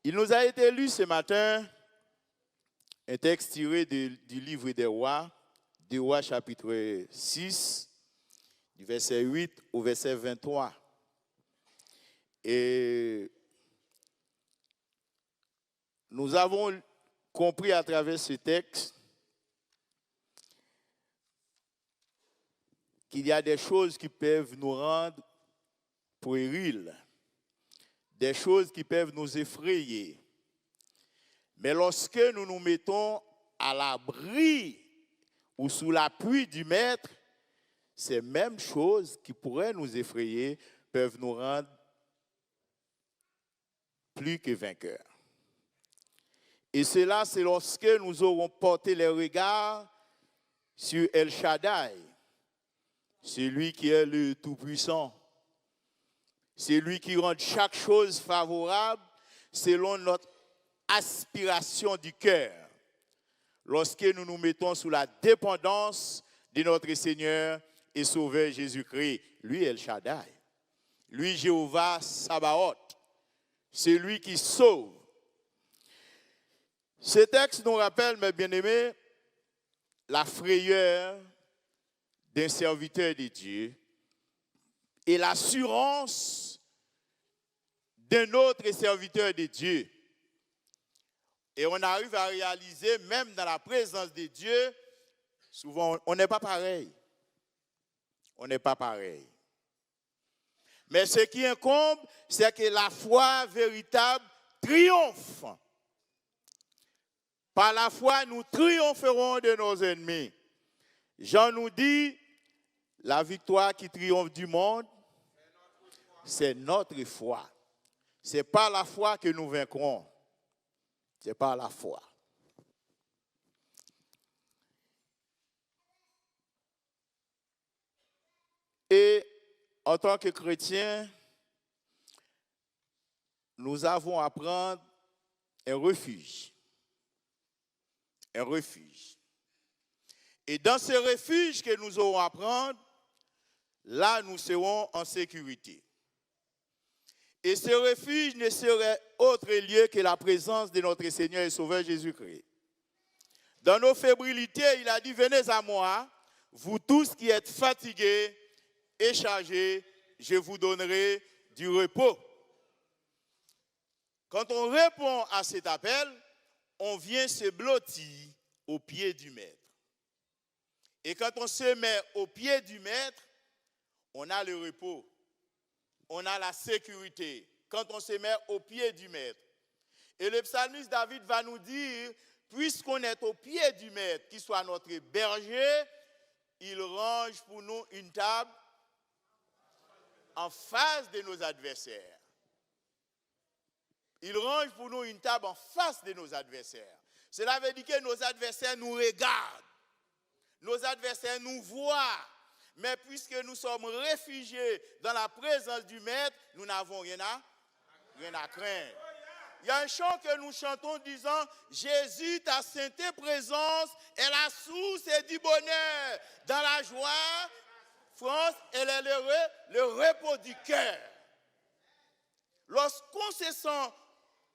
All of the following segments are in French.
Il nous a été lu ce matin un texte tiré du livre des Rois chapitre 6, du verset 8 au verset 23. Et nous avons compris à travers ce texte qu'il y a des choses qui peuvent nous rendre puérils, des choses qui peuvent nous effrayer. Mais lorsque nous nous mettons à l'abri ou sous l'appui du Maître, ces mêmes choses qui pourraient nous effrayer peuvent nous rendre plus que vainqueurs. Et cela, c'est lorsque nous aurons porté les regards sur El Shaddai, celui qui est le Tout-Puissant, celui qui rend chaque chose favorable selon notre aspiration du cœur. Lorsque nous nous mettons sous la dépendance de notre Seigneur et Sauveur Jésus-Christ, lui El Shaddai, lui Jéhovah Sabaoth, c'est lui qui sauve. Ce texte nous rappelle, mes bien-aimés, la frayeur d'un serviteur de Dieu et l'assurance d'un autre serviteur de Dieu. Et on arrive à réaliser, même dans la présence de Dieu, souvent on n'est pas pareil. On n'est pas pareil. Mais ce qui incombe, c'est que la foi véritable triomphe. Par la foi, nous triompherons de nos ennemis. Jean nous dit, la victoire qui triomphe du monde, c'est notre foi. Ce n'est pas la foi que nous vaincrons. C'est par la foi. Et en tant que chrétiens, nous avons à prendre un refuge. Un refuge. Et dans ce refuge que nous aurons à prendre, là nous serons en sécurité. Et ce refuge ne serait autre lieu que la présence de notre Seigneur et Sauveur Jésus-Christ. Dans nos fébrilités, il a dit, venez à moi, vous tous qui êtes fatigués et chargés, je vous donnerai du repos. Quand on répond à cet appel, on vient se blottir au pied du Maître. Et quand on se met au pied du Maître, on a le repos. On a la sécurité quand on se met au pied du Maître. Et le psalmiste David va nous dire, puisqu'on est au pied du Maître, qui soit notre berger, il range pour nous une table en face de nos adversaires. Il range pour nous une table en face de nos adversaires. Cela veut dire que nos adversaires nous regardent. Nos adversaires nous voient. Mais puisque nous sommes réfugiés dans la présence du Maître, nous n'avons rien à craindre. Il y a un chant que nous chantons disant « Jésus, ta sainte présence est la source et du bonheur. Dans la joie, France, elle est le repos du cœur. » Lorsqu'on se sent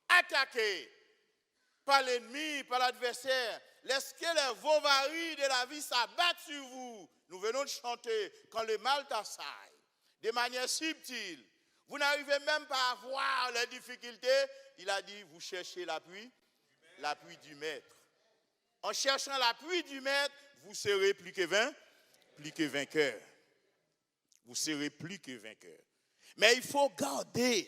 attaqué par l'ennemi, par l'adversaire, lorsque les vauvaries de la vie s'abattent sur vous, nous venons de chanter quand le mal t'assaille, de manière subtile. Vous n'arrivez même pas à voir les difficultés. Il a dit, vous cherchez l'appui du Maître. En cherchant l'appui du Maître, vous serez plus que vainqueur. Vous serez plus que vainqueur. Mais il faut garder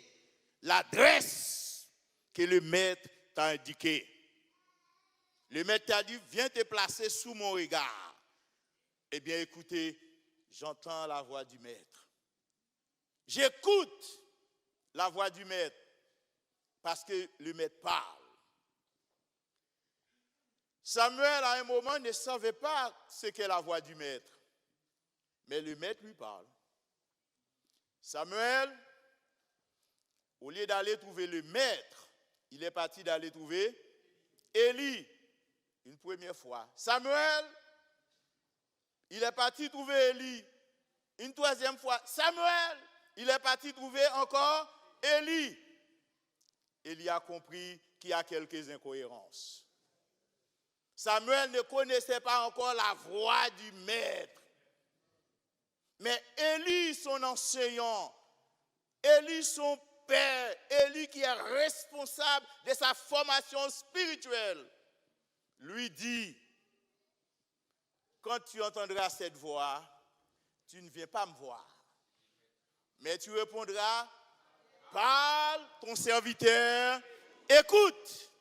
l'adresse que le Maître t'a indiquée. Le Maître t'a dit, viens te placer sous mon regard. Eh bien, écoutez, j'entends la voix du Maître. J'écoute la voix du Maître parce que le Maître parle. Samuel, à un moment, ne savait pas ce qu'est la voix du Maître. Mais le Maître lui parle. Samuel, au lieu d'aller trouver le Maître, il est parti d'aller trouver Élie une première fois. Samuel, il est parti trouver Élie une troisième fois. Samuel, il est parti trouver encore Élie. Élie a compris qu'il y a quelques incohérences. Samuel ne connaissait pas encore la voix du maître. Mais Élie, son enseignant, Élie, son père, Élie qui est responsable de sa formation spirituelle, lui dit, quand tu entendras cette voix, tu ne viens pas me voir. Mais tu répondras, parle ton serviteur, écoute.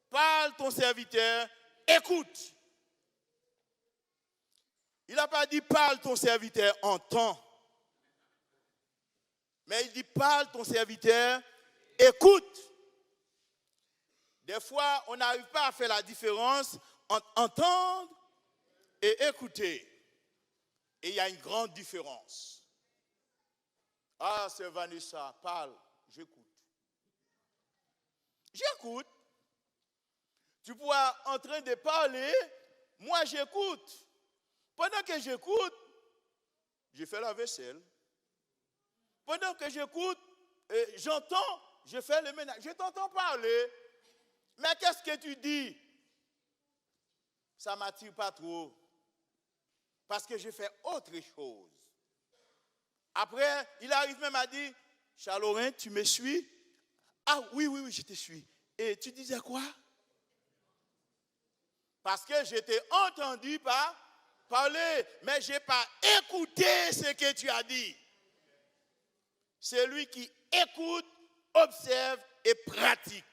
Parle ton serviteur, écoute. Il n'a pas dit parle ton serviteur, entends. Mais il dit parle ton serviteur, écoute. Des fois, on n'arrive pas à faire la différence entre entendre et écouter. Et il y a une grande différence. Ah, c'est Vanessa, parle, j'écoute. J'écoute. Tu pourras en train de parler, moi j'écoute. Pendant que j'écoute, je fais la vaisselle. Pendant que j'écoute, j'entends, je fais le ménage. Je t'entends parler, mais qu'est-ce que tu dis? Ça ne m'attire pas trop. Parce que je fais autre chose. Après, il arrive même à dire, Charlorin, tu me suis? Ah oui, je te suis. Et tu disais quoi? Parce que je t'ai entendu parler, mais je n'ai pas écouté ce que tu as dit. Celui qui écoute, observe et pratique.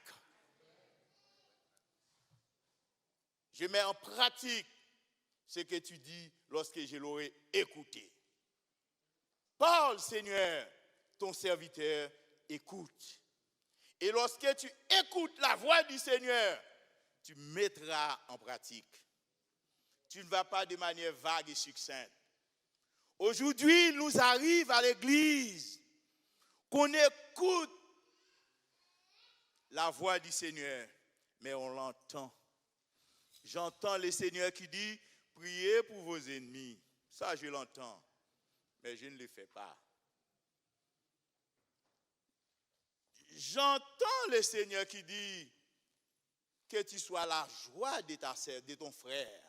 Je mets en pratique ce que tu dis lorsque je l'aurai écouté. Parle, Seigneur, ton serviteur écoute. Et lorsque tu écoutes la voix du Seigneur, tu mettras en pratique. Tu ne vas pas de manière vague et succincte. Aujourd'hui, il nous arrive à l'église qu'on écoute la voix du Seigneur, mais on l'entend. J'entends le Seigneur qui dit, priez pour vos ennemis. Ça, je l'entends, mais je ne le fais pas. J'entends le Seigneur qui dit, que tu sois la joie de ta sœur, de ton frère.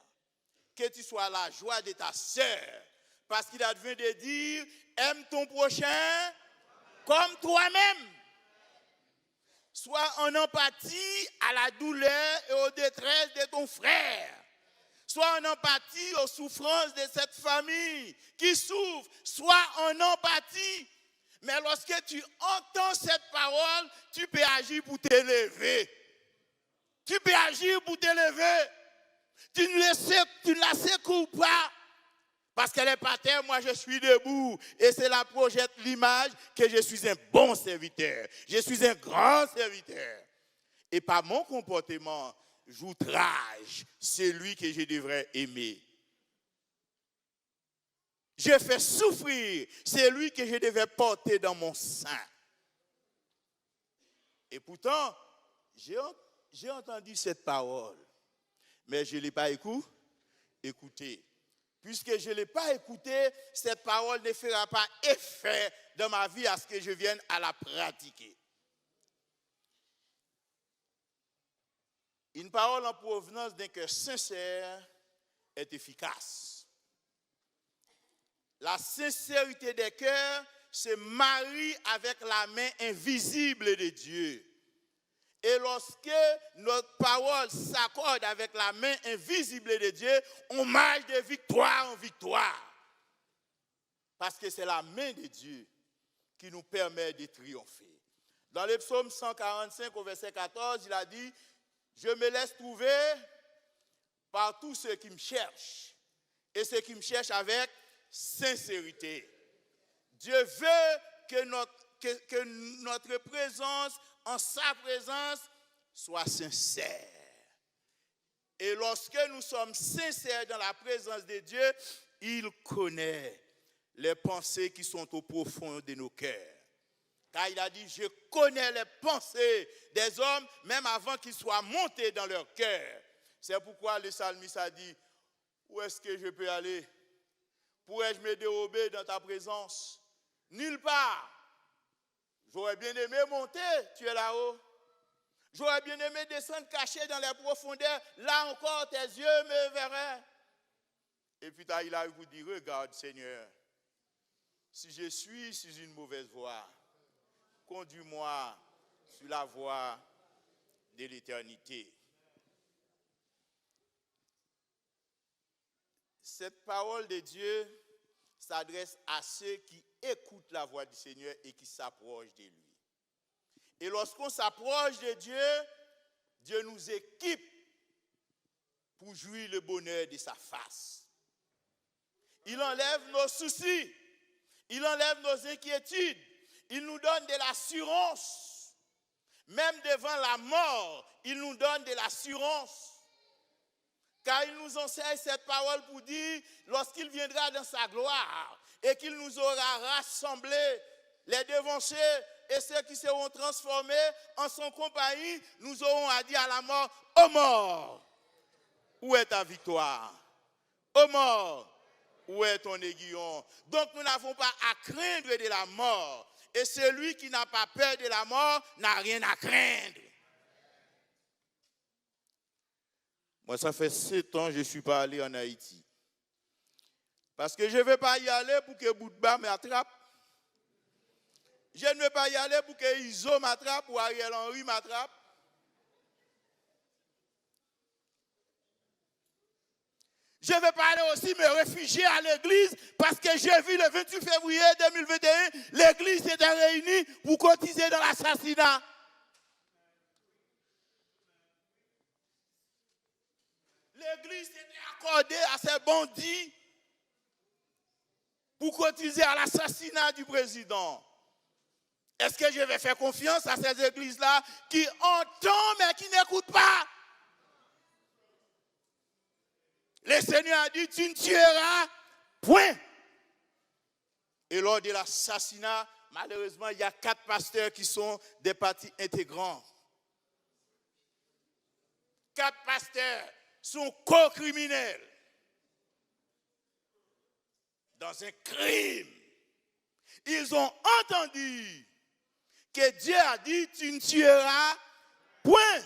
Que tu sois la joie de ta sœur. Parce qu'il advient de dire, aime ton prochain comme toi-même. Sois en empathie à la douleur et aux détresses de ton frère. Sois en empathie aux souffrances de cette famille qui souffre. Sois en empathie. Mais lorsque tu entends cette parole, tu peux agir pour t'élever. Tu peux agir pour t'élever. Tu ne la secoues pas. Parce qu'elle est par terre, moi je suis debout. Et cela projette l'image que je suis un bon serviteur. Je suis un grand serviteur. Et par mon comportement, j'outrage celui que je devrais aimer. Je fais souffrir celui que je devais porter dans mon sein. Et pourtant, j'ai entendu cette parole, mais je ne l'ai pas écoutée. Puisque je ne l'ai pas écoutée, cette parole ne fera pas effet dans ma vie à ce que je vienne à la pratiquer. Une parole en provenance d'un cœur sincère est efficace. La sincérité des cœurs se marie avec la main invisible de Dieu. Et lorsque notre parole s'accorde avec la main invisible de Dieu, on marche de victoire en victoire. Parce que c'est la main de Dieu qui nous permet de triompher. Dans le psaume 145 au verset 14, il a dit, je me laisse trouver par tous ceux qui me cherchent. Et ceux qui me cherchent avec sincérité. Dieu veut que notre présence, en sa présence, soit sincère. Et lorsque nous sommes sincères dans la présence de Dieu, il connaît les pensées qui sont au profond de nos cœurs. Car il a dit, je connais les pensées des hommes, même avant qu'ils soient montés dans leur cœur. C'est pourquoi le psalmiste a dit, où est-ce que je peux aller? Pourrais-je me dérober dans ta présence? Nulle part. J'aurais bien aimé monter, tu es là-haut. J'aurais bien aimé descendre caché dans les profondeurs. Là encore, tes yeux me verraient. Et puis il a vous dit, regarde Seigneur, si je suis sur une mauvaise voie, conduis-moi sur la voie de l'éternité. Cette parole de Dieu s'adresse à ceux qui écoutent la voix du Seigneur et qui s'approchent de lui. Et lorsqu'on s'approche de Dieu, Dieu nous équipe pour jouir le bonheur de sa face. Il enlève nos soucis, il enlève nos inquiétudes, il nous donne de l'assurance. Même devant la mort, il nous donne de l'assurance. Car il nous enseigne cette parole pour dire, lorsqu'il viendra dans sa gloire et qu'il nous aura rassemblés, les devanciers et ceux qui seront transformés en son compagnie, nous aurons à dire à la mort, ô mort, où est ta victoire? Ô mort, où est ton aiguillon? Donc nous n'avons pas à craindre de la mort. Et celui qui n'a pas peur de la mort n'a rien à craindre. Moi, ça fait 7 ans que je ne suis pas allé en Haïti. Parce que je ne vais pas y aller pour que Boutba m'attrape. Je ne vais pas y aller pour que Iso m'attrape ou Ariel Henry m'attrape. Je ne vais pas aller aussi me réfugier à l'église parce que j'ai vu le 28 février 2021, l'église s'était réunie pour cotiser dans l'assassinat. L'église s'était accordée à ces bandits pour cotiser à l'assassinat du président. Est-ce que je vais faire confiance à ces églises-là qui entendent mais qui n'écoutent pas? Le Seigneur a dit, tu ne tueras point. Et lors de l'assassinat, malheureusement, il y a 4 pasteurs qui sont des parties intégrantes. 4 pasteurs sont co-criminels dans un crime. Ils ont entendu que Dieu a dit, tu ne tueras point.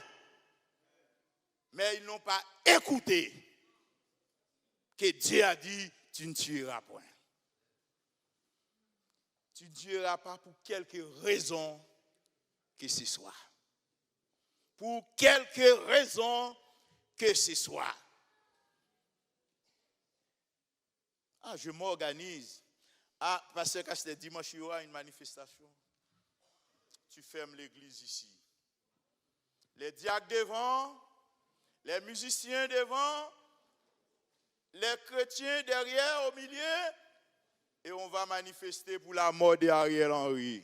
Mais ils n'ont pas écouté que Dieu a dit, tu ne tueras point. Tu ne tueras pas pour quelque raison que ce soit. Pour quelque raison que ce soit. Ah, je m'organise. Ah, parce que c'était dimanche, il y aura une manifestation. Tu fermes l'église ici. Les diacres devant, les musiciens devant, les chrétiens derrière, au milieu, et on va manifester pour la mort d'Ariel Henry.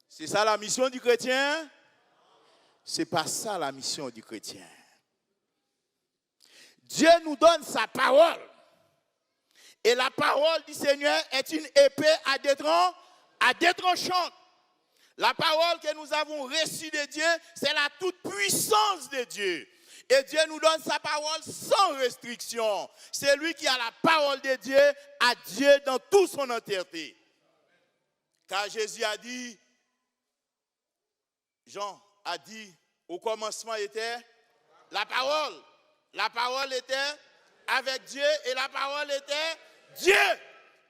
C'est ça la mission du chrétien? C'est pas ça la mission du chrétien. Dieu nous donne sa parole. Et la parole du Seigneur est une épée à deux tranchants. La parole que nous avons reçue de Dieu, c'est la toute puissance de Dieu. Et Dieu nous donne sa parole sans restriction. C'est lui qui a la parole de Dieu à Dieu dans toute son entièreté. Car Jésus a dit, Jean a dit, au commencement était la parole. La parole était avec Dieu et la parole était Dieu.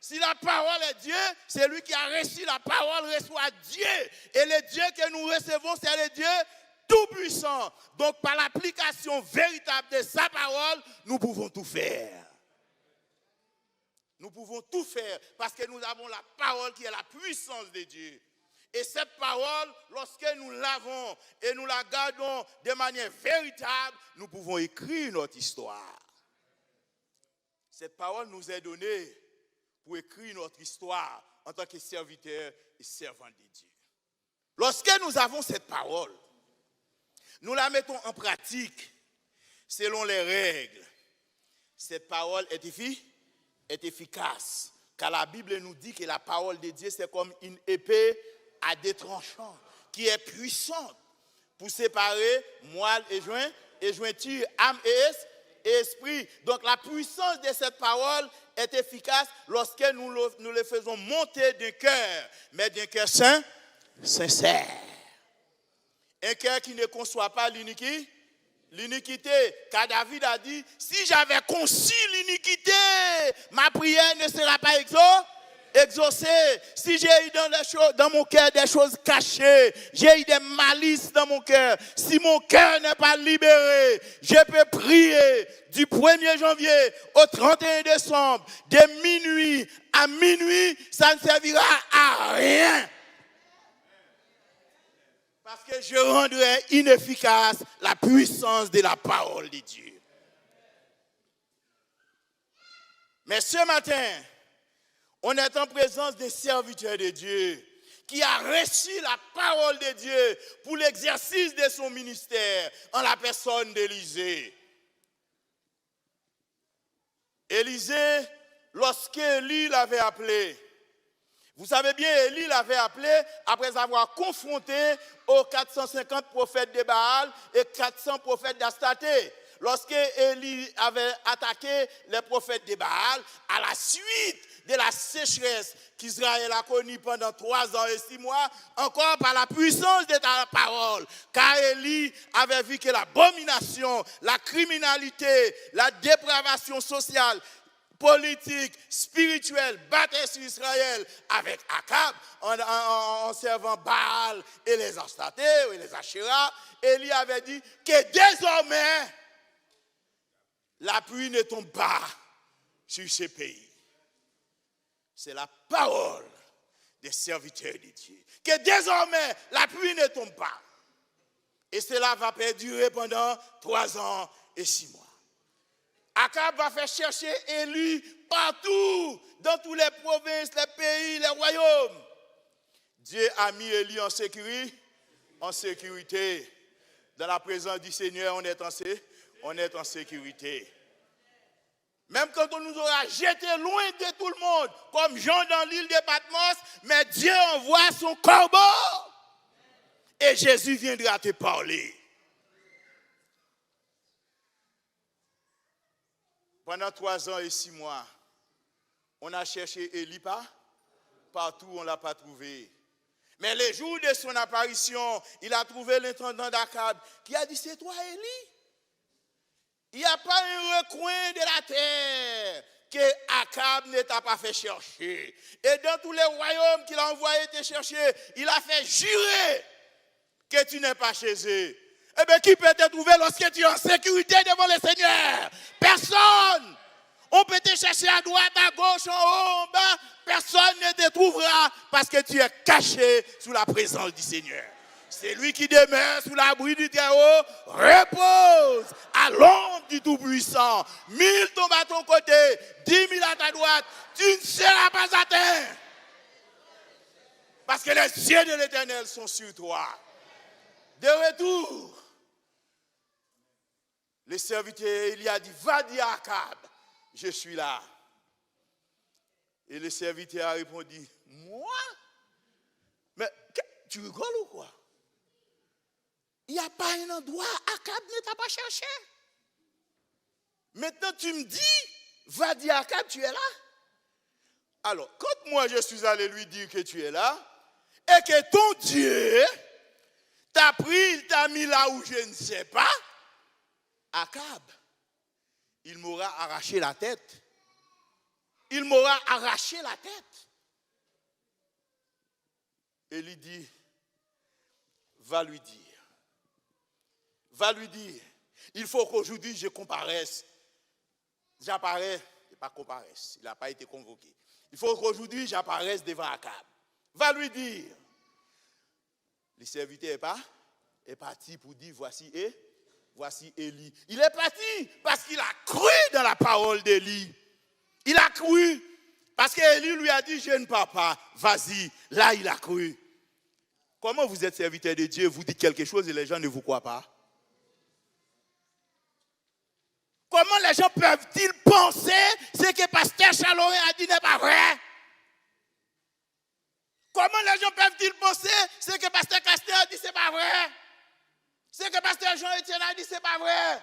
Si la parole est Dieu, c'est lui qui a reçu la parole, reçoit Dieu. Et le Dieu que nous recevons, c'est le Dieu tout-puissant. Donc, par l'application véritable de sa parole, nous pouvons tout faire. Nous pouvons tout faire parce que nous avons la parole qui est la puissance de Dieu. Et cette parole, lorsque nous l'avons et nous la gardons de manière véritable, nous pouvons écrire notre histoire. Cette parole nous est donnée pour écrire notre histoire en tant que serviteurs et servants de Dieu. Lorsque nous avons cette parole, nous la mettons en pratique selon les règles. Cette parole est efficace, car la Bible nous dit que la parole de Dieu, c'est comme une épée à deux tranchants, qui est puissante pour séparer moelle et jointure, âme et esprit. Donc la puissance de cette parole est efficace lorsque nous le faisons monter d'un cœur, mais d'un cœur sincère. Un cœur qui ne conçoit pas l'iniquité. Car David a dit, si j'avais conçu l'iniquité, ma prière ne sera pas exaucée. Si j'ai eu dans mon cœur des choses cachées, j'ai eu des malices dans mon cœur, si mon cœur n'est pas libéré, je peux prier du 1er janvier au 31 décembre, de minuit à minuit, ça ne servira à rien. Parce que je rendrai inefficace la puissance de la parole de Dieu. Mais ce matin, on est en présence des serviteurs de Dieu qui a reçu la parole de Dieu pour l'exercice de son ministère en la personne d'Élisée. Élisée, lorsque Élie l'avait appelé, vous savez bien, Élie l'avait appelé après avoir confronté aux 450 prophètes de Baal et 400 prophètes d'Astaté. Lorsque Élie avait attaqué les prophètes de Baal, à la suite de la sécheresse qu'Israël a connue pendant 3 ans et 6 mois, encore par la puissance de ta parole, car Élie avait vu que l'abomination, la criminalité, la dépravation sociale, politique, spirituelle, battait sur Israël avec Akab en servant Baal et les Astaté et les Ashéra. Élie avait dit que désormais, la pluie ne tombe pas sur ce pays. C'est la parole des serviteurs de Dieu. Que désormais, la pluie ne tombe pas. Et cela va perdurer pendant 3 ans et 6 mois. Akab va faire chercher Élie partout, dans toutes les provinces, les pays, les royaumes. Dieu a mis Élie en sécurité. Dans la présence du Seigneur, on est en sécurité. Même quand on nous aura jetés loin de tout le monde, comme Jean dans l'île de Patmos, mais Dieu envoie son corbeau et Jésus viendra te parler. Pendant 3 ans et 6 mois, on a cherché Élie partout, on ne l'a pas trouvé. Mais le jour de son apparition, il a trouvé l'intendant d'Akab qui a dit, c'est toi Élie? Il n'y a pas un recoin de la terre que Akab ne t'a pas fait chercher. Et dans tous les royaumes qu'il a envoyé te chercher, il a fait jurer que tu n'es pas chez eux. Eh bien, qui peut te trouver lorsque tu es en sécurité devant le Seigneur? Personne. On peut te chercher à droite, à gauche, en haut, en bas. Personne ne te trouvera parce que tu es caché sous la présence du Seigneur. C'est lui qui demeure sous l'abri du Très-Haut, repose à l'ombre du Tout-Puissant. 1000 tombent à ton côté, 10 000 à ta droite, tu ne seras pas atteint. Parce que les yeux de l'Éternel sont sur toi. De retour, le serviteur, il a dit, va dire à Akab, je suis là. Et le serviteur a répondu, moi? Mais tu rigoles ou quoi? Il n'y a pas un endroit, Akab ne t'a pas cherché. Maintenant tu me dis, va dire à Akab, tu es là. Alors, quand moi je suis allé lui dire que tu es là, et que ton Dieu t'a pris, il t'a mis là où je ne sais pas, Akab, il m'aura arraché la tête. Il m'aura arraché la tête. Élie dit, va lui dire. Va lui dire, il faut qu'aujourd'hui je comparaisse. J'apparais, et pas comparaisse, il n'a pas été convoqué. Il faut qu'aujourd'hui j'apparaisse devant Akab. Va lui dire. Le serviteur est parti pour dire, voici Élie. Il est parti parce qu'il a cru dans la parole d'Élie. Il a cru parce qu'Élie lui a dit, je ne pars pas, vas-y. Là, il a cru. Comment vous êtes serviteur de Dieu, vous dites quelque chose et les gens ne vous croient pas? Comment les gens peuvent-ils penser ce que pasteur Chaloé a dit n'est pas vrai? Comment les gens peuvent-ils penser ce que pasteur Castel a dit c'est pas vrai? Ce que pasteur Jean-Étienne a dit c'est pas vrai?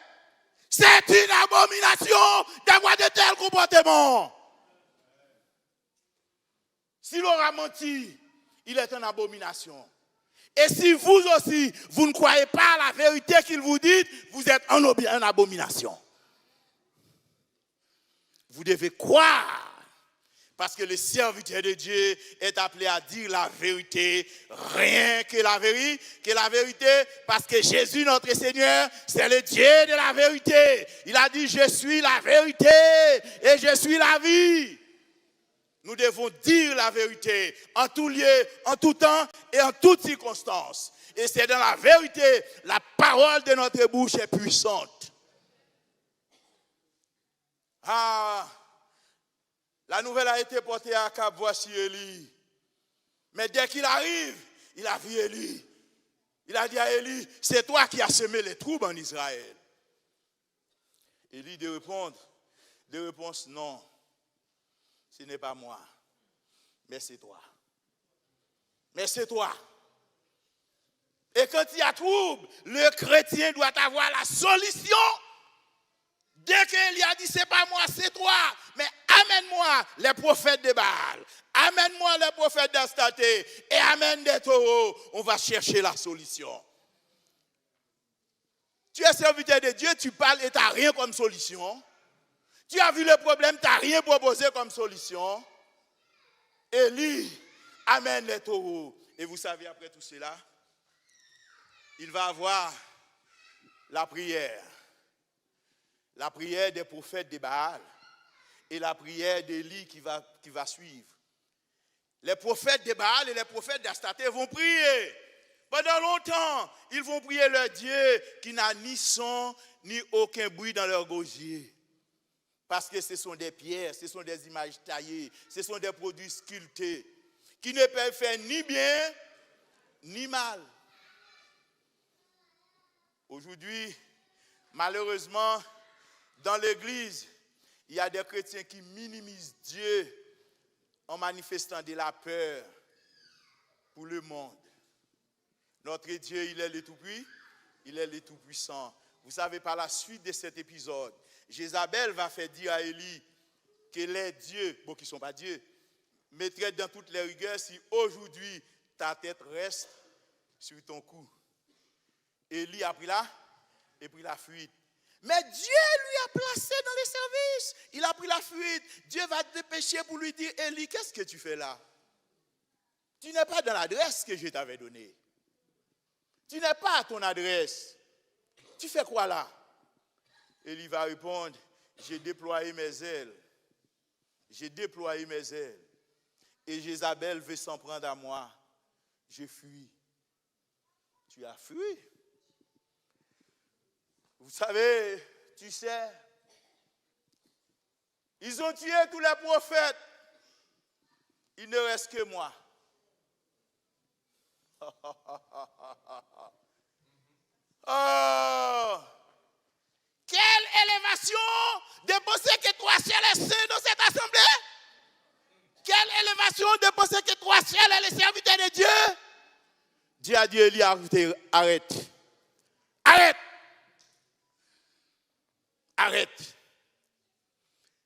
C'est une abomination d'avoir de tels comportements. Si l'on a menti, il est une abomination. Et si vous aussi, vous ne croyez pas à la vérité qu'il vous dit, vous êtes une abomination. Vous devez croire. Parce que le serviteur de Dieu est appelé à dire la vérité, rien que la vérité, parce que Jésus, notre Seigneur, c'est le Dieu de la vérité. Il a dit, je suis la vérité et je suis la vie. Nous devons dire la vérité en tout lieu, en tout temps et en toutes circonstances. Et c'est dans la vérité, la parole de notre bouche est puissante. La nouvelle a été portée à Cap, voici Élie. Mais dès qu'il arrive, il a vu Élie. Il a dit à Élie, c'est toi qui as semé les troubles en Israël. Élie de réponse, non, ce n'est pas moi, mais c'est toi. Mais c'est toi. Et quand il y a trouble, le chrétien doit avoir la solution. Dès qu'il a dit, c'est pas moi, c'est toi, mais amène-moi les prophètes de Baal, amène-moi les prophètes d'Astaté et amène des taureaux, on va chercher la solution. Tu es serviteur de Dieu, tu parles et tu n'as rien comme solution. Tu as vu le problème, tu n'as rien proposé comme solution. Élie amène les taureaux. Et vous savez, après tout cela, il va avoir la prière. La prière des prophètes de Baal et la prière d'Élie qui va suivre. Les prophètes de Baal et les prophètes d'Astaté vont prier. Pendant longtemps, ils vont prier leur Dieu qui n'a ni son ni aucun bruit dans leur gosier. Parce que ce sont des pierres, ce sont des images taillées, ce sont des produits sculptés qui ne peuvent faire ni bien ni mal. Aujourd'hui, malheureusement, dans l'église, il y a des chrétiens qui minimisent Dieu en manifestant de la peur pour le monde. Notre Dieu, il est le tout-puissant, il est le tout-puissant. Vous savez, par la suite de cet épisode, Jézabel va faire dire à Élie que les dieux, bon qui ne sont pas dieux, mettraient dans toutes les rigueurs si aujourd'hui ta tête reste sur ton cou. Élie a pris la fuite. Mais Dieu lui a placé dans les services. Il a pris la fuite. Dieu va te dépêcher pour lui dire, Élie, qu'est-ce que tu fais là? Tu n'es pas dans l'adresse que je t'avais donnée. Tu n'es pas à ton adresse. Tu fais quoi là? Élie va répondre, j'ai déployé mes ailes. J'ai déployé mes ailes. Et Jézabel veut s'en prendre à moi. Je fuis. Tu as fui. Vous savez, tu sais, ils ont tué tous les prophètes. Il ne reste que moi. Oh! Quelle élévation de penser que toi seul es saint dans cette assemblée? Quelle élévation de penser que toi seul es le serviteur de Dieu? Dieu a dit à Élie, arrête. Arrête. Arrête.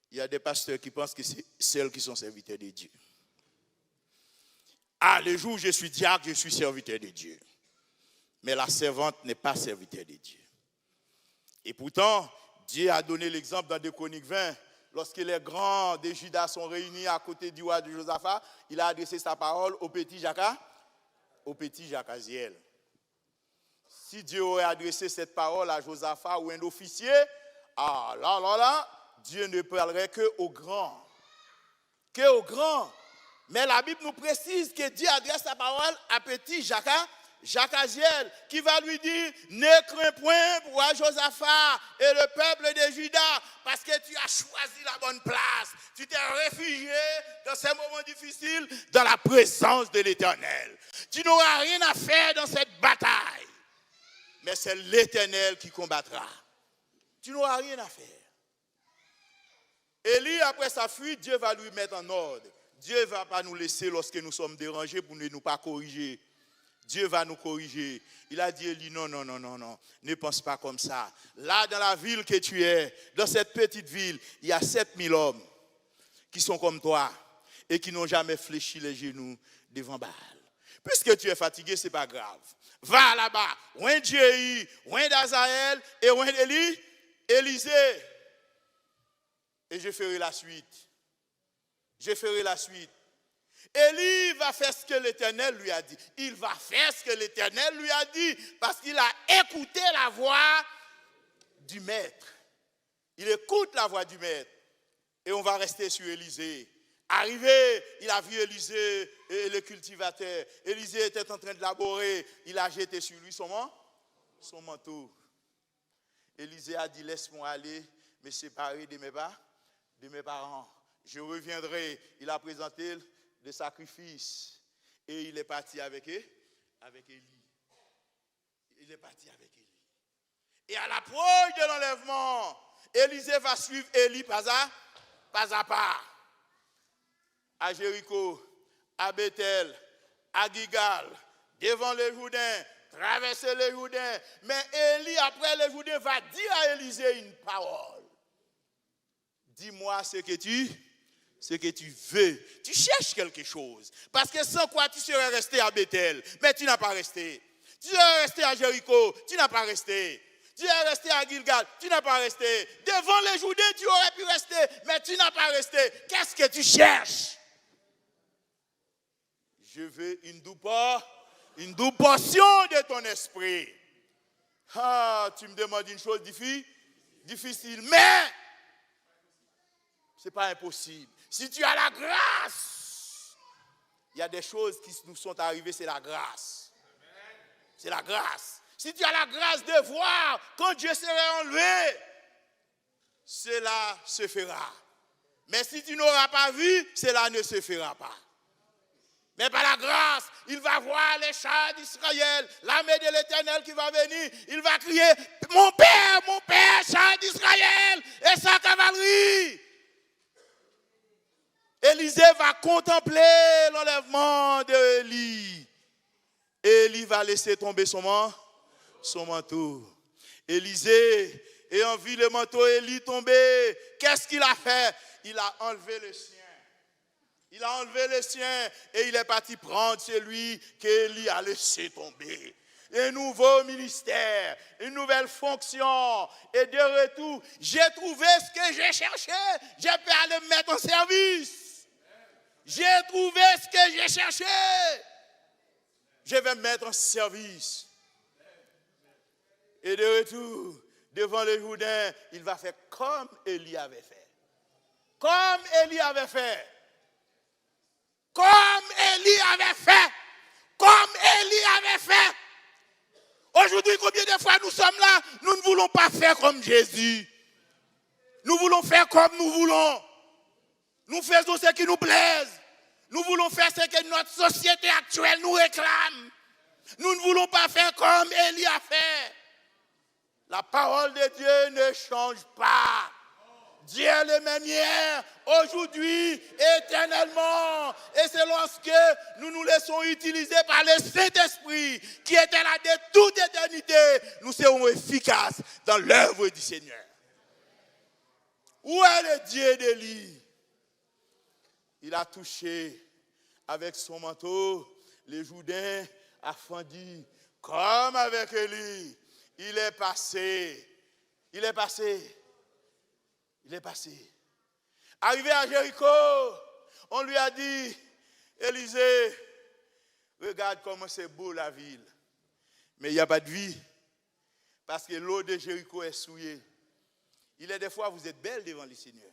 Il y a des pasteurs qui pensent que c'est ceux qui sont serviteurs de Dieu. Ah, le jour où je suis diacre, je suis serviteur de Dieu. Mais la servante n'est pas serviteur de Dieu. Et pourtant, Dieu a donné l'exemple dans 2 Chroniques 20. Lorsque les grands de Juda sont réunis à côté du roi de Josaphat, il a adressé sa parole au petit Jacaziel. Si Dieu aurait adressé cette parole à Josaphat ou un officier, ah là, Dieu ne parlerait qu'aux grands. Mais la Bible nous précise que Dieu adresse sa parole à petit Jacaziel, qui va lui dire, ne crains point pour Josaphat et le peuple de Juda, parce que tu as choisi la bonne place. Tu t'es réfugié dans ces moments difficiles, dans la présence de l'Éternel. Tu n'auras rien à faire dans cette bataille, mais c'est l'Éternel qui combattra. Tu n'auras rien à faire. Élie, après sa fuite, Dieu va lui mettre en ordre. Dieu ne va pas nous laisser lorsque nous sommes dérangés pour ne nous pas corriger. Dieu va nous corriger. Il a dit, Élie, non, non, non, non, non, ne pense pas comme ça. Là, dans la ville que tu es, dans cette petite ville, il y a 7000 hommes qui sont comme toi et qui n'ont jamais fléchi les genoux devant Baal. Puisque tu es fatigué, ce n'est pas grave. Va là-bas, oint Jéhu, oint d'Azaël et oint Élisée. Et je ferai la suite. Je ferai la suite. Élie va faire ce que l'Éternel lui a dit. Il va faire ce que l'Éternel lui a dit parce qu'il a écouté la voix du maître. Il écoute la voix du maître. Et on va rester sur Élisée. Arrivé, il a vu Élisée et le cultivateur. Élisée était en train de laborer. Il a jeté sur lui son manteau. Élisée a dit, laisse-moi aller me séparer de mes parents. Je reviendrai. Il a présenté le sacrifice. Et il est parti avec Élie. Il est parti avec Élie. Et à l'approche de l'enlèvement, Élisée va suivre Élie pas à pas. À Jéricho, à Bethel, à Gigal, devant les Jourdains, traverser les Jourdains. Mais Élie, après les Jourdains, va dire à Élisée une parole. Dis-moi ce que tu veux. Tu cherches quelque chose. Parce que sans quoi tu serais resté à Bethel. Mais tu n'as pas resté. Tu serais resté à Jéricho. Tu n'as pas resté. Tu es resté à Gilgal. Tu n'as pas resté. Devant les Jourdains, tu aurais pu rester. Mais tu n'as pas resté. Qu'est-ce que tu cherches? Je veux une double portion de ton esprit. Ah, tu me demandes une chose difficile. Mais ce n'est pas impossible. Si tu as la grâce, il y a des choses qui nous sont arrivées, c'est la grâce. C'est la grâce. Si tu as la grâce de voir, quand Dieu sera enlevé, cela se fera. Mais si tu n'auras pas vu, cela ne se fera pas. Mais par la grâce, il va voir les chars d'Israël, l'armée de l'Éternel qui va venir. Il va crier, mon père, char d'Israël et sa cavalerie. Élisée va contempler l'enlèvement d'Élie. Élie va laisser tomber son manteau. Élisée, ayant vu le manteau Élie tomber, qu'est-ce qu'il a fait? Il a enlevé le sien. Il a enlevé le sien et il est parti prendre celui qu'Élie a laissé tomber. Un nouveau ministère, une nouvelle fonction. Et de retour, j'ai trouvé ce que j'ai cherché. J'ai pu aller me mettre en service. J'ai trouvé ce que j'ai cherché. Je vais me mettre en service. Et de retour, devant les Jourdains, il va faire comme Élie avait fait. Comme Élie avait fait. Comme Élie avait fait. Comme Élie avait fait. Aujourd'hui, combien de fois nous sommes là, nous ne voulons pas faire comme Jésus. Nous voulons faire comme nous voulons. Nous faisons ce qui nous plaise. Nous voulons faire ce que notre société actuelle nous réclame. Nous ne voulons pas faire comme Élie a fait. La parole de Dieu ne change pas. Dieu est le même hier, aujourd'hui, éternellement. Et c'est lorsque nous nous laissons utiliser par le Saint-Esprit, qui était là de toute éternité, nous serons efficaces dans l'œuvre du Seigneur. Où est le Dieu d'Élie? Il a touché avec son manteau les Jourdains a fendu comme avec Élie. Il est passé. Arrivé à Jéricho, on lui a dit, Élisée, regarde comment c'est beau la ville. Mais il n'y a pas de vie. Parce que l'eau de Jéricho est souillée. Il est des fois, vous êtes belle devant le Seigneur.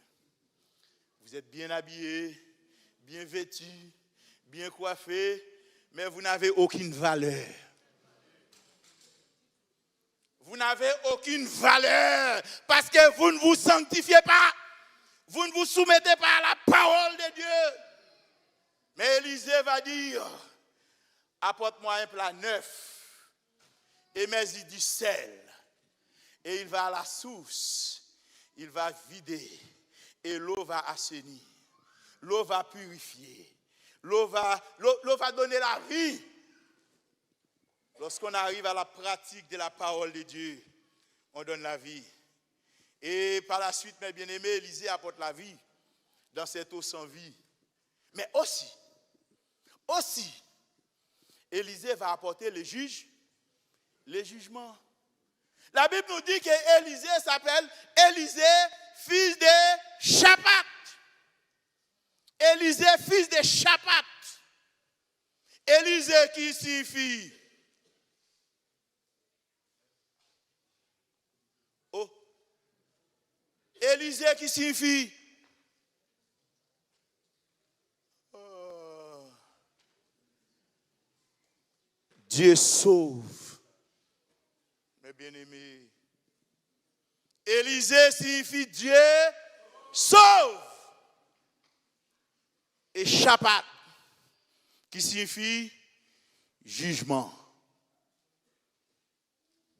Vous êtes bien habillés, bien vêtus, bien coiffés, mais vous n'avez aucune valeur. Vous n'avez aucune valeur parce que vous ne vous sanctifiez pas. Vous ne vous soumettez pas à la parole de Dieu. Mais Élisée va dire, apporte-moi un plat neuf et mets-y du sel. Et il va à la source, il va vider et l'eau va assainir. L'eau va purifier. L'eau va donner la vie. Lorsqu'on arrive à la pratique de la parole de Dieu, on donne la vie. Et par la suite, mes bien-aimés, Élisée apporte la vie dans cette eau sans vie. Mais aussi, Élisée va apporter le jugement. La Bible nous dit que Élisée s'appelle Élisée, fils de Shaphat. Élisée, fils de Shaphat. Élisée qui signifie. Oh. Élisée qui signifie. Oh. Dieu sauve. Mes bien-aimés. Élisée signifie Dieu sauve. Et Shaphat qui signifie jugement.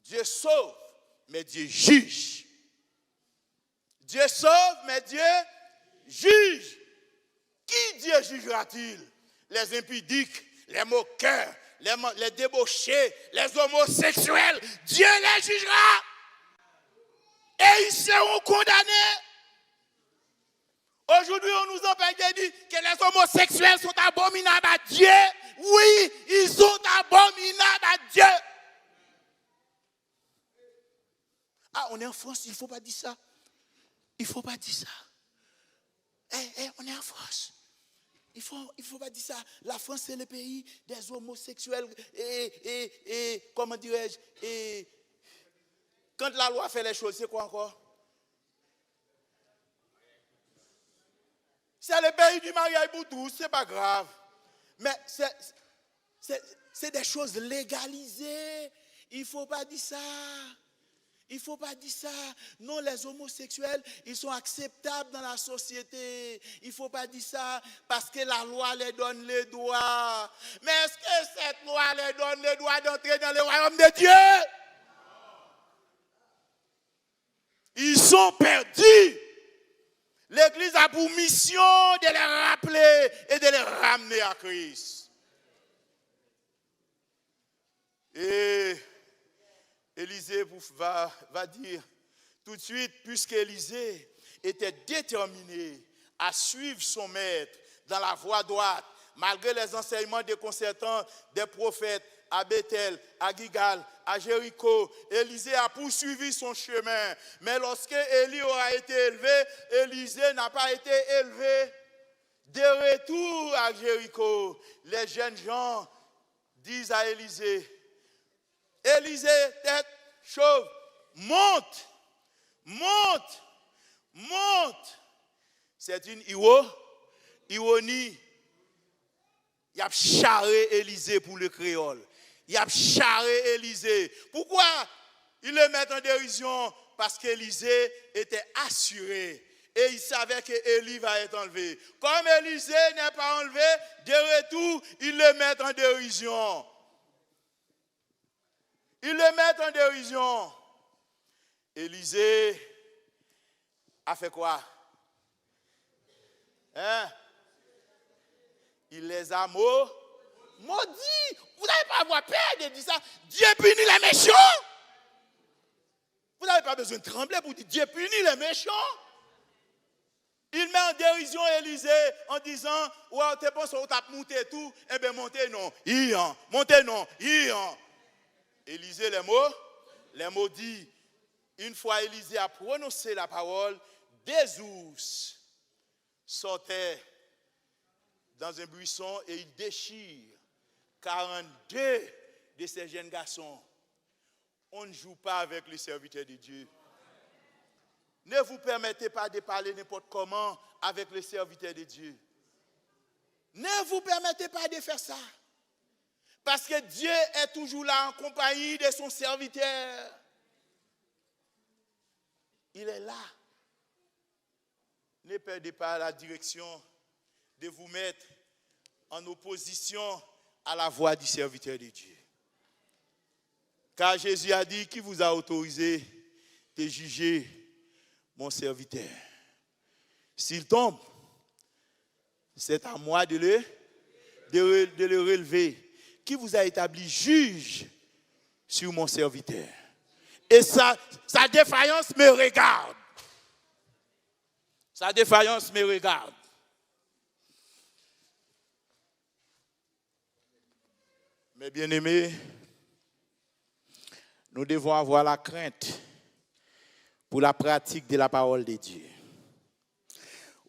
Dieu sauve, mais Dieu juge. Dieu sauve, mais Dieu juge. Qui Dieu jugera-t-il? Les impudiques, les moqueurs, les débauchés, les homosexuels. Dieu les jugera. Et ils seront condamnés. Aujourd'hui, on nous empêche de dire que les homosexuels sont abominables à Dieu. Oui, ils sont abominables à Dieu. Ah, on est en France, il ne faut pas dire ça. Il ne faut pas dire ça. On est en France. Il faut pas dire ça. La France, c'est le pays des homosexuels. Et comment dirais-je, et quand la loi fait les choses, c'est quoi encore? C'est le pays du mariage pour tous, c'est pas grave. Mais c'est des choses légalisées. Il ne faut pas dire ça. Il ne faut pas dire ça. Non, les homosexuels, ils sont acceptables dans la société. Il ne faut pas dire ça parce que la loi les donne les droits. Mais est-ce que cette loi les donne les droits d'entrer dans le royaume de Dieu? Ils sont perdus. L'Église a pour mission de les rappeler et de les ramener à Christ. Et Élisée va dire tout de suite, puisqu'Élisée était déterminé à suivre son maître dans la voie droite, malgré les enseignements déconcertants des prophètes à Bethel, à Gilgal, à Jéricho, Élisée a poursuivi son chemin. Mais lorsque Élie aura été élevé, Élisée n'a pas été élevé. De retour à Jéricho, les jeunes gens disent à Élisée, Élisée, tête chauve, monte. C'est une ironie. Il a charré Élisée pour le créole. Il a charré Élisée. Pourquoi ils le mettent en dérision? Parce qu'Élisée était assuré. Et il savait que Élie va être enlevé. Comme Élisée n'est pas enlevé, de retour, ils le mettent en dérision. Élisée a fait quoi? Il les a maudits. Vous n'avez pas à avoir peur de dire ça. Dieu punit les méchants. Vous n'avez pas besoin de trembler pour dire Dieu punit les méchants. Il met en dérision Élisée en disant, ouais, tu penses qu'on t'a monté tout, eh bien montez non, montez non, Élisée les maudits. Une fois Élisée a prononcé la parole, des ours sortaient dans un buisson et il déchire 42 de ces jeunes garçons. On ne joue pas avec les serviteurs de Dieu. Ne vous permettez pas de parler n'importe comment avec les serviteurs de Dieu. Ne vous permettez pas de faire ça. Parce que Dieu est toujours là en compagnie de son serviteur. Il est là. Ne perdez pas la direction de vous mettre en opposition à la voix du serviteur de Dieu. Car Jésus a dit, qui vous a autorisé de juger mon serviteur? S'il tombe, c'est à moi de le relever. Qui vous a établi juge sur mon serviteur. Et sa défaillance me regarde. Sa défaillance me regarde. Mes bien-aimés, nous devons avoir la crainte pour la pratique de la parole de Dieu.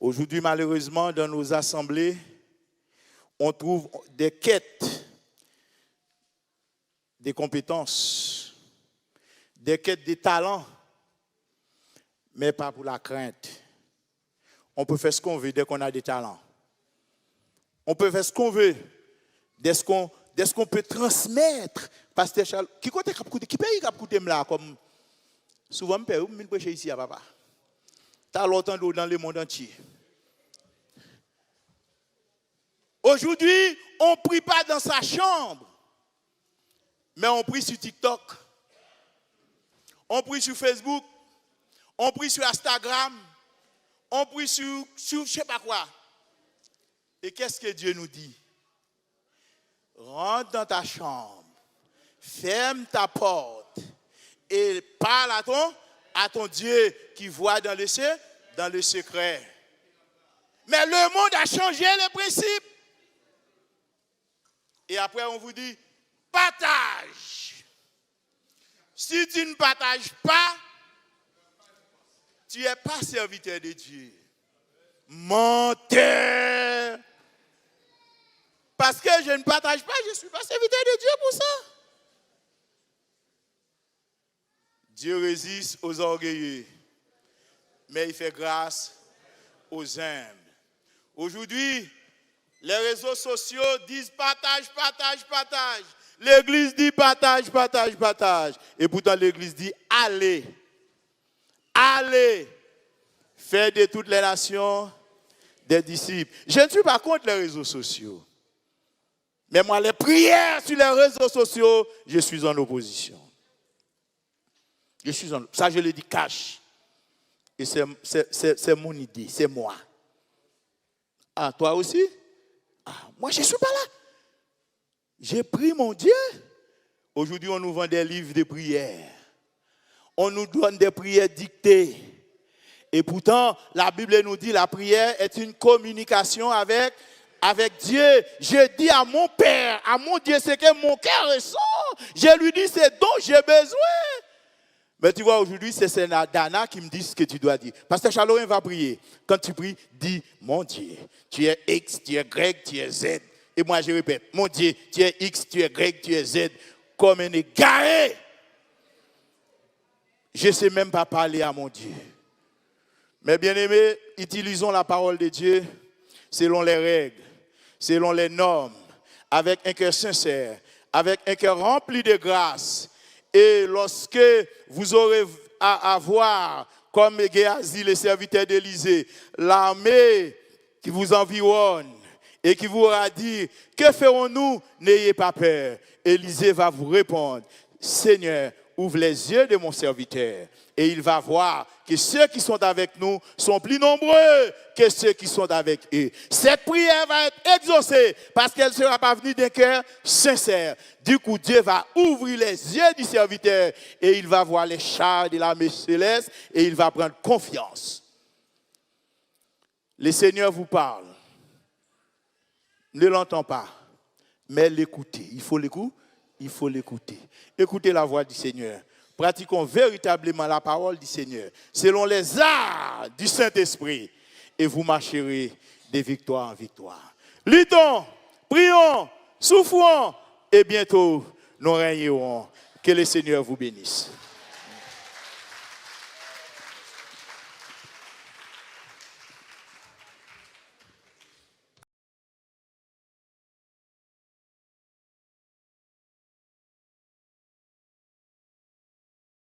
Aujourd'hui, malheureusement, dans nos assemblées, on trouve des quêtes, des compétences, des quêtes de talents, mais pas pour la crainte. On peut faire ce qu'on veut dès qu'on a des talents. On peut faire ce qu'on veut dès ce qu'on peut transmettre. Pasteur Charles, qui paye qui coûte là comme souvent me paye, je prêche ici à papa. T'as longtemps dans le monde entier. Aujourd'hui, on ne prie pas dans sa chambre, mais on prie sur TikTok, on prie sur Facebook, on prie sur Instagram, on prie sur je ne sais pas quoi. Et qu'est-ce que Dieu nous dit? Rentre dans ta chambre, ferme ta porte et parle à ton Dieu qui voit dans le secret. Mais le monde a changé les principes. Et après, on vous dit, partage. Si tu ne partages pas, tu n'es pas serviteur de Dieu. Menteur. Parce que je ne partage pas, je ne suis pas serviteur de Dieu pour ça. Dieu résiste aux orgueilleux, mais il fait grâce aux humbles. Aujourd'hui, les réseaux sociaux disent partage, partage, partage. L'église dit partage, partage, partage. Et pourtant l'église dit allez, allez, faites de toutes les nations des disciples. Je ne suis pas contre les réseaux sociaux. Mais moi, les prières sur les réseaux sociaux, je suis en opposition. Ça, je le dis cash. Et c'est mon idée, c'est moi. Ah, toi aussi? Ah, moi, je ne suis pas là. J'ai pris mon Dieu. Aujourd'hui, on nous vend des livres de prières. On nous donne des prières dictées. Et pourtant, la Bible nous dit que la prière est une communication avec Dieu. Je dis à mon Père, à mon Dieu, ce que mon cœur ressent. Je lui dis ce dont j'ai besoin. Mais tu vois, aujourd'hui, c'est Dana qui me dit ce que tu dois dire. Pasteur Chalorin va prier. Quand tu pries, dis, mon Dieu, tu es X, tu es Y, tu es Z. Et moi, je répète, mon Dieu, tu es X, tu es Y, tu es Z. Comme un égaré. Je ne sais même pas parler à mon Dieu. Mais bien aimés, utilisons la parole de Dieu selon les règles, selon les normes, avec un cœur sincère, avec un cœur rempli de grâce. Et lorsque vous aurez à voir, comme Géasi, le serviteur d'Élysée, l'armée qui vous environne et qui vous aura dit, que ferons-nous? N'ayez pas peur. Élysée va vous répondre, Seigneur, ouvre les yeux de mon serviteur. Et il va voir que ceux qui sont avec nous sont plus nombreux que ceux qui sont avec eux. Cette prière va être exaucée parce qu'elle ne sera pas venue d'un cœur sincère. Du coup, Dieu va ouvrir les yeux du serviteur et il va voir les chars de l'armée céleste et il va prendre confiance. Le Seigneur vous parle. Ne l'entend pas, mais l'écoutez. Il faut l'écouter. Écoutez la voix du Seigneur. Pratiquons véritablement la parole du Seigneur, selon les arts du Saint-Esprit, et vous marcherez de victoire en victoire. Luttons, prions, souffrons, et bientôt nous régnerons. Que le Seigneur vous bénisse.